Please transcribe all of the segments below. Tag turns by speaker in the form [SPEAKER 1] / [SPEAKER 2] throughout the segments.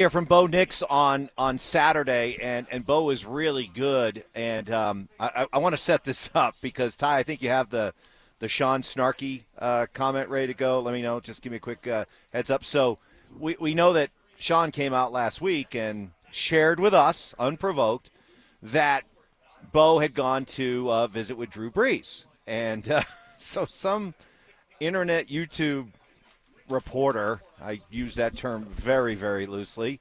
[SPEAKER 1] Here from Bo Nix on Saturday, and Bo is really good. And I want to set this up because, Ty, I think you have the Sean Snarky comment ready to go. Let me know. Just give me a quick heads up. So we know that Sean came out last week and shared with us, unprovoked, that Bo had gone to visit with Drew Brees. And so some internet YouTube reporter, I use that term very, very loosely,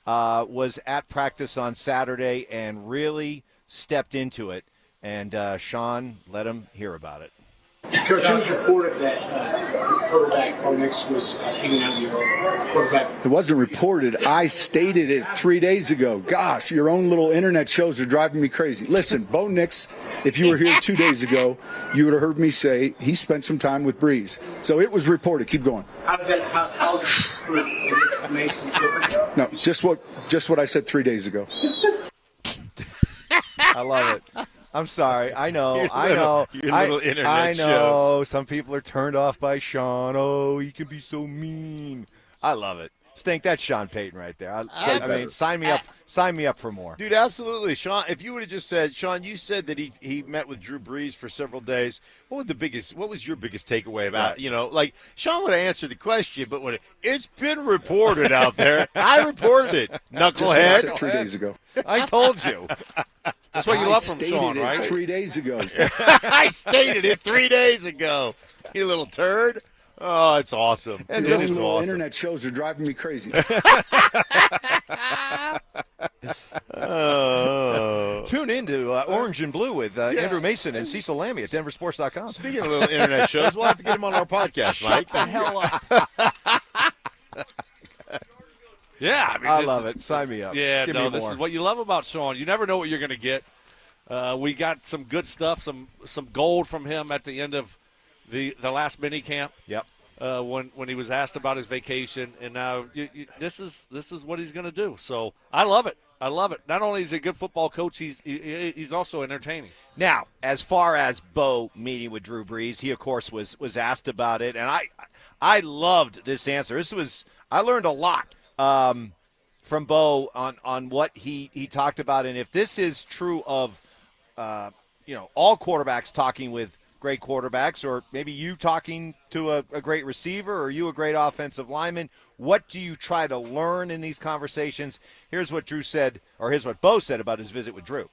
[SPEAKER 1] was at practice on Saturday and really stepped into it. And Sean let him hear about it.
[SPEAKER 2] Coach, it was reported that quarterback Bo Nix was hanging out with your quarterback.
[SPEAKER 3] It wasn't reported. I stated it 3 days ago. Gosh, your own little internet shows are driving me crazy. Listen, Bo Nix, if you were here 2 days ago, you would have heard me say he spent some time with Brees. So it was reported. Keep going.
[SPEAKER 2] How's it Mason?
[SPEAKER 3] No, just what I said 3 days ago.
[SPEAKER 1] I love it. I'm sorry. I know.
[SPEAKER 4] Your little internet
[SPEAKER 1] I know.
[SPEAKER 4] shows.
[SPEAKER 1] Some people are turned off by Sean. Oh, he can be so mean. I love it. Stink, that's Sean Payton right there. I mean, sign me up. Sign me up for more.
[SPEAKER 4] Dude, absolutely. Sean, if you would have just said, Sean, you said that he met with Drew Brees for several days. What was your biggest takeaway about, Sean would have answered the question, but when it's been reported out there, I reported it.
[SPEAKER 3] Just what I said 3 days ago.
[SPEAKER 1] I told you.
[SPEAKER 5] That's what you love from Sean, right?
[SPEAKER 3] 3 days ago.
[SPEAKER 4] I stated it 3 days ago. You little turd. Oh, it's awesome.
[SPEAKER 3] And
[SPEAKER 4] It
[SPEAKER 3] those
[SPEAKER 4] is
[SPEAKER 3] little
[SPEAKER 4] awesome.
[SPEAKER 3] internet shows are driving me crazy.
[SPEAKER 1] Tune into Orange and Blue with Andrew Mason and Cecil Lammy at denversports.com.
[SPEAKER 4] Speaking of little internet shows, we'll have to get him on our podcast, Mike.
[SPEAKER 1] Shut the hell up.
[SPEAKER 5] Yeah,
[SPEAKER 1] I love it. Sign me up.
[SPEAKER 5] Yeah,
[SPEAKER 1] Give
[SPEAKER 5] no,
[SPEAKER 1] me
[SPEAKER 5] this
[SPEAKER 1] more.
[SPEAKER 5] is what you love about Sean. You never know what you're going to get. We got some good stuff, some gold from him at the end of the last mini camp.
[SPEAKER 1] Yep.
[SPEAKER 5] When he was asked about his vacation, and now this is what he's going to do. So I love it. I love it. Not only is he a good football coach, he's also entertaining.
[SPEAKER 1] Now, as far as Bo meeting with Drew Brees, he of course was asked about it, and I loved this answer. I learned a lot from Bo on what he talked about, and if this is true of all quarterbacks talking with great quarterbacks, or maybe you talking to a great receiver, or you a great offensive lineman, what do you try to learn in these conversations? Here's what Drew said, or here's what Bo said about his visit with Drew.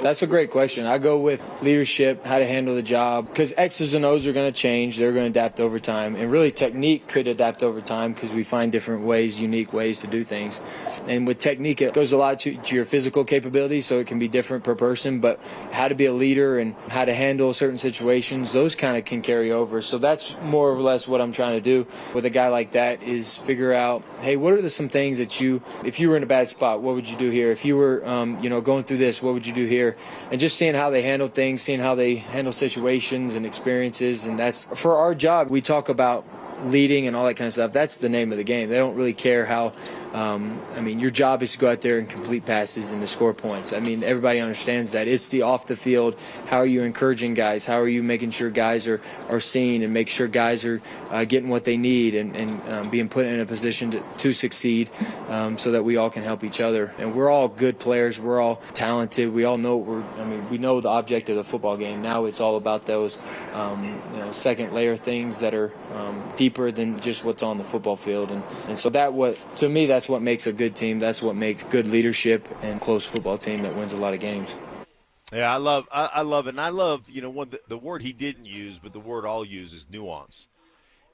[SPEAKER 6] That's a great question. I go with leadership, how to handle the job, because X's and O's are going to change. They're going to adapt over time. And really, technique could adapt over time because we find different ways, unique ways to do things. And with technique, it goes a lot to your physical capability, so it can be different per person. But how to be a leader and how to handle certain situations, those kind of can carry over. So that's more or less what I'm trying to do with a guy like that is figure out, hey, what are some things that if you were in a bad spot, what would you do here? If you were, going through this, what would you do here? And just seeing how they handle things, seeing how they handle situations and experiences. And that's for our job. We talk about leading and all that kind of stuff. That's the name of the game. They don't really care how. Your job is to go out there and complete passes and to score points. Everybody understands that. It's the off the field. How are you encouraging guys? How are you making sure guys are seen and make sure guys are getting what they need and being put in a position to succeed so that we all can help each other. And we're all good players. We're all talented. We all know we know the object of the football game. Now it's all about those second layer things that are deeper than just what's on the football field. And so to me, that's what makes a good team. That's what makes good leadership and close football team that wins a lot of games.
[SPEAKER 4] Yeah, I love it. And I love, the word he didn't use, but the word I'll use is nuance.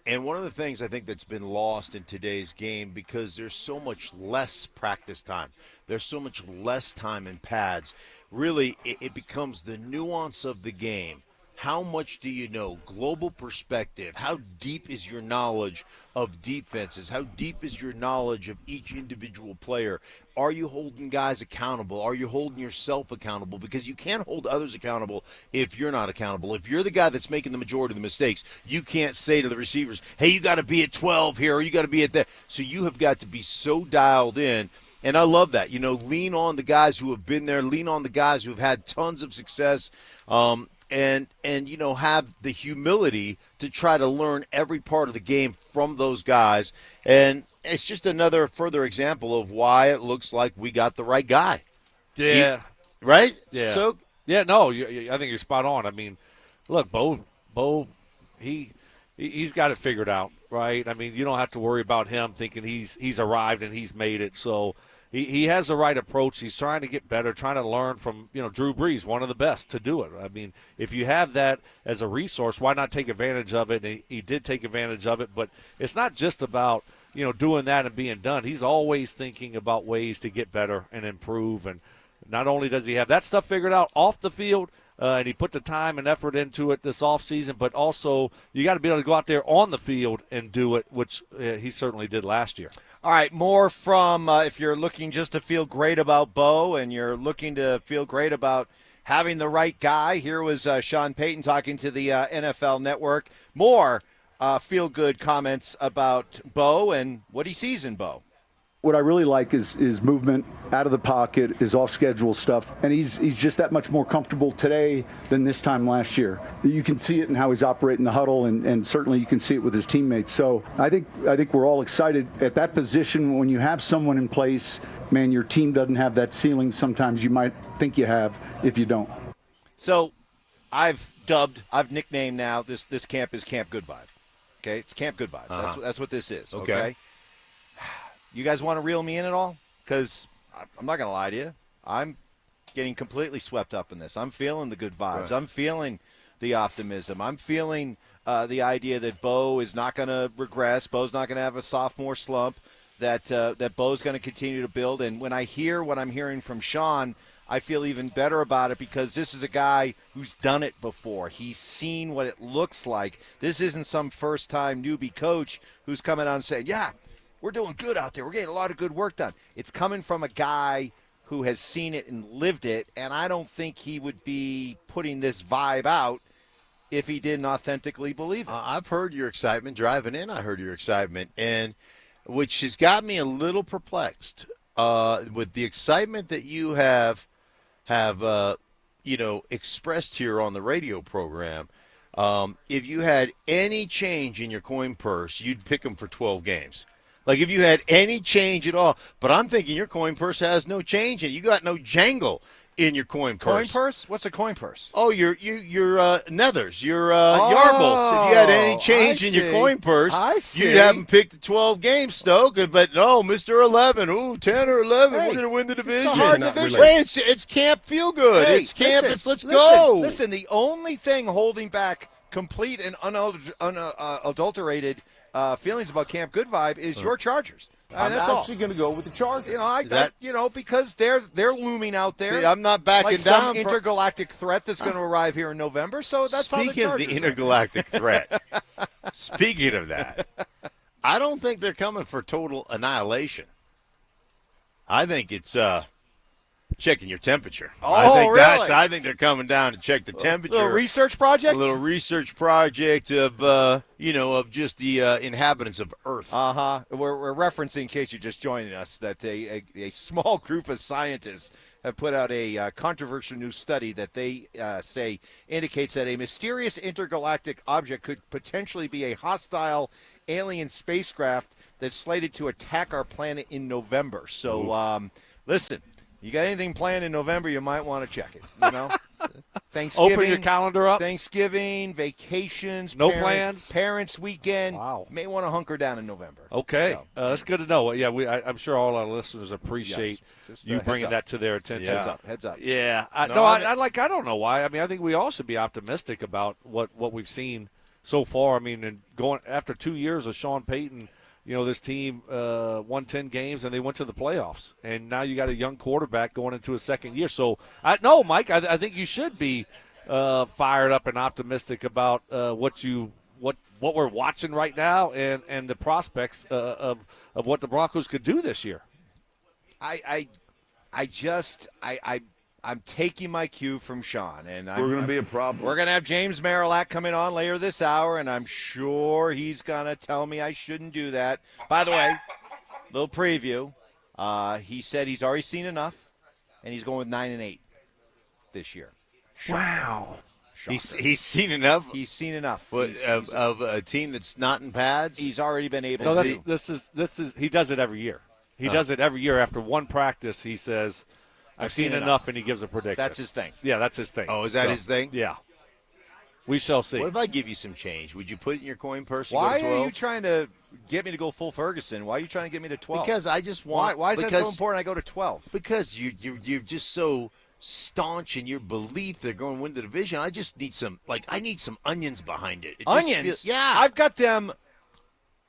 [SPEAKER 4] And one of the things I think that's been lost in today's game because there's so much less practice time. There's so much less time in pads. Really, it becomes the nuance of the game. How much do you know? Global perspective. How deep is your knowledge of defenses? How deep is your knowledge of each individual player? Are you holding guys accountable? Are you holding yourself accountable? Because you can't hold others accountable if you're not accountable. If you're the guy that's making the majority of the mistakes, you can't say to the receivers, hey, you got to be at 12 here or you got to be at that. So you have got to be so dialed in. And I love that. Lean on the guys who have been there. Lean on the guys who have had tons of success. and have the humility to try to learn every part of the game from those guys. And it's just another further example of why it looks like we got the right guy.
[SPEAKER 5] Yeah.
[SPEAKER 4] Right?
[SPEAKER 5] Yeah.
[SPEAKER 4] So
[SPEAKER 5] yeah, no, I think you're spot on. I mean, look, Bo, he's got it figured out, right? I mean, you don't have to worry about him thinking he's arrived and he's made it. So he has the right approach. He's trying to get better, trying to learn from, Drew Brees, one of the best to do it. I mean, if you have that as a resource, why not take advantage of it? And he did take advantage of it, but it's not just about, doing that and being done. He's always thinking about ways to get better and improve. And not only does he have that stuff figured out off the field, and he put the time and effort into it this offseason, but also you got to be able to go out there on the field and do it, which he certainly did last year.
[SPEAKER 1] All right, more from if you're looking just to feel great about Bo and you're looking to feel great about having the right guy. Here was Sean Payton talking to the NFL Network. More feel-good comments about Bo and what he sees in Bo.
[SPEAKER 3] What I really like is movement out of the pocket, his off-schedule stuff, and he's just that much more comfortable today than this time last year. You can see it in how he's operating the huddle, and certainly you can see it with his teammates. So I think we're all excited at that position. When you have someone in place, man, your team doesn't have that ceiling sometimes you might think you have if you don't.
[SPEAKER 1] So I've nicknamed now this camp is Camp Good Vibe. Okay, it's Camp Good Vibe. That's what this is. Okay. You guys want to reel me in at all? Because I'm not going to lie to you. I'm getting completely swept up in this. I'm feeling the good vibes. Right. I'm feeling the optimism. I'm feeling the idea that Bo is not going to regress. Bo's not going to have a sophomore slump, that Bo's going to continue to build. And when I hear what I'm hearing from Sean, I feel even better about it because this is a guy who's done it before. He's seen what it looks like. This isn't some first-time newbie coach who's coming out and saying, yeah, we're doing good out there. We're getting a lot of good work done. It's coming from a guy who has seen it and lived it, and I don't think he would be putting this vibe out if he didn't authentically believe it.
[SPEAKER 4] I've heard your excitement. Driving in, I heard your excitement, and which has got me a little perplexed with the excitement that you have expressed here on the radio program. If you had any change in your coin purse, you'd pick them for 12 games. Like if you had any change at all, but I'm thinking your coin purse has no change in it. You got no jangle in your coin purse.
[SPEAKER 1] Coin purse? What's a coin purse?
[SPEAKER 4] Oh, your nethers, your yarbles. If you had any change in your coin purse, you'd have them pick the 12 games, Stoke. But no, Mr. 11, 10 or 11, we're going to win the division.
[SPEAKER 1] It's a hard division.
[SPEAKER 4] It's Camp Feel Good.
[SPEAKER 1] Hey,
[SPEAKER 4] it's Camp. Let's
[SPEAKER 1] listen,
[SPEAKER 4] go.
[SPEAKER 1] Listen, the only thing holding back complete and unadulterated feelings about Camp Good Vibe is your Chargers.
[SPEAKER 4] I'm
[SPEAKER 1] that's
[SPEAKER 4] actually going to go with the Chargers.
[SPEAKER 1] Because they're looming out there.
[SPEAKER 4] See, I'm not backing
[SPEAKER 1] like
[SPEAKER 4] down.
[SPEAKER 1] Some intergalactic threat that's going to arrive here in November. So that's
[SPEAKER 4] speaking
[SPEAKER 1] how
[SPEAKER 4] of the intergalactic threat. Speaking of that, I don't think they're coming for total annihilation. I think it's checking your temperature.
[SPEAKER 1] Really?
[SPEAKER 4] I think they're coming down to check the temperature.
[SPEAKER 1] A little research project?
[SPEAKER 4] A little research project of just the inhabitants of Earth.
[SPEAKER 1] We're referencing, in case you're just joining us, that a small group of scientists have put out a controversial new study that they say indicates that a mysterious intergalactic object could potentially be a hostile alien spacecraft that's slated to attack our planet in November. So, listen. You got anything planned in November, you might want to check it, Thanksgiving.
[SPEAKER 5] Open your calendar up.
[SPEAKER 1] Thanksgiving, vacations.
[SPEAKER 5] No plans.
[SPEAKER 1] Parents' weekend.
[SPEAKER 5] Wow.
[SPEAKER 1] May want to hunker down in November.
[SPEAKER 5] Okay. That's good to know. Yeah, I'm sure all our listeners appreciate you bringing that to their attention.
[SPEAKER 1] Yeah. Heads up.
[SPEAKER 5] Yeah. I don't know why. I mean, I think we all should be optimistic about what we've seen so far. I mean, and going after 2 years of Sean Payton, this team won 10 games and they went to the playoffs. And now you got a young quarterback going into his second year. So, Mike, I think you should be fired up and optimistic about what we're watching right now and the prospects of what the Broncos could do this year.
[SPEAKER 1] I'm taking my cue from Sean, and
[SPEAKER 7] we're going to be a problem.
[SPEAKER 1] We're going to have James Marillac coming on later this hour, and I'm sure he's going to tell me I shouldn't do that. By the way, little preview. He said he's already seen enough, and he's going with 9-8 this year.
[SPEAKER 4] He's seen enough.
[SPEAKER 1] He's seen enough.
[SPEAKER 4] Of a team that's not in pads.
[SPEAKER 1] He's already been able
[SPEAKER 5] No,
[SPEAKER 1] to.
[SPEAKER 5] this is he does it every year. He does it every year. After one practice, he says, I've seen enough, and he gives a prediction.
[SPEAKER 1] That's his thing.
[SPEAKER 5] Yeah, that's his thing.
[SPEAKER 4] Oh, is that his thing?
[SPEAKER 5] Yeah. We shall see.
[SPEAKER 4] What if I give you some change? Would you put it in your coin purse?
[SPEAKER 1] Why
[SPEAKER 4] and go to 12?
[SPEAKER 1] are you trying to get me to go full Ferguson? Why are you trying to get me to 12?
[SPEAKER 4] Because I just want.
[SPEAKER 1] Why is that so important? I go to 12
[SPEAKER 4] because you're just so staunch in your belief they're going to win the division. I just need some onions behind it.
[SPEAKER 1] Onions.
[SPEAKER 4] Yeah,
[SPEAKER 1] I've got them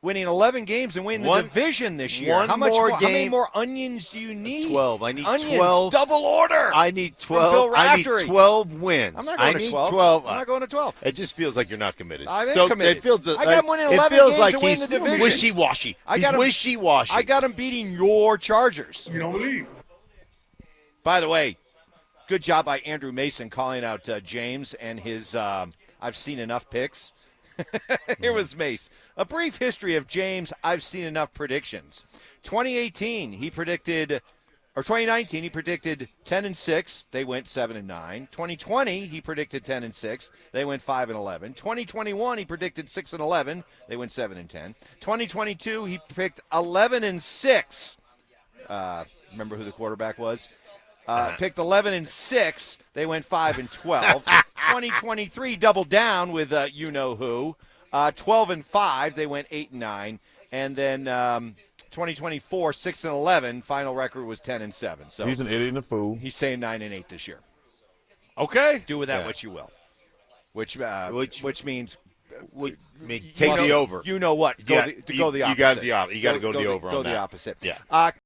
[SPEAKER 1] winning 11 games and winning the division this year.
[SPEAKER 4] How many
[SPEAKER 1] more onions do you need?
[SPEAKER 4] 12. I need
[SPEAKER 1] onions,
[SPEAKER 4] 12.
[SPEAKER 1] Double order.
[SPEAKER 4] I need
[SPEAKER 1] From
[SPEAKER 4] 12.
[SPEAKER 1] Bill
[SPEAKER 4] I need
[SPEAKER 1] Raftery.
[SPEAKER 4] 12 wins.
[SPEAKER 1] I'm not going to 12.
[SPEAKER 4] 12.
[SPEAKER 1] I'm not going to 12.
[SPEAKER 4] It just feels like you're not committed.
[SPEAKER 1] I am committed.
[SPEAKER 4] It feels
[SPEAKER 1] I got him winning 11
[SPEAKER 4] it feels
[SPEAKER 1] games
[SPEAKER 4] like
[SPEAKER 1] and winning
[SPEAKER 4] he's
[SPEAKER 1] the division.
[SPEAKER 4] wishy-washy. He's wishy-washy.
[SPEAKER 1] I got him beating your Chargers.
[SPEAKER 7] You don't believe.
[SPEAKER 1] By the way, good job by Andrew Mason calling out James and his I've seen enough picks. Here was Mace. A brief history of James' I've seen enough predictions. 2019, he predicted, or 2019, he predicted 10-6. They went 7-9. 2020, he predicted 10-6. They went 5-11. 2021, he predicted 6-11. They went 7-10. 2022, he picked 11-6. Remember who the quarterback was? Picked 11-6. They went 5-12. 2023 doubled down with you know who. 12-5. They went 8-9. And then 2024 6-11. Final record was 10-7. So
[SPEAKER 7] He's an idiot and a fool.
[SPEAKER 1] he's saying 9-8 this year.
[SPEAKER 5] Okay.
[SPEAKER 1] Do with that what you will. Which means
[SPEAKER 4] take the over.
[SPEAKER 1] You know what? Go the opposite.
[SPEAKER 4] You got to go the over.
[SPEAKER 1] Go
[SPEAKER 4] on
[SPEAKER 1] the
[SPEAKER 4] that.
[SPEAKER 1] opposite.
[SPEAKER 4] Yeah.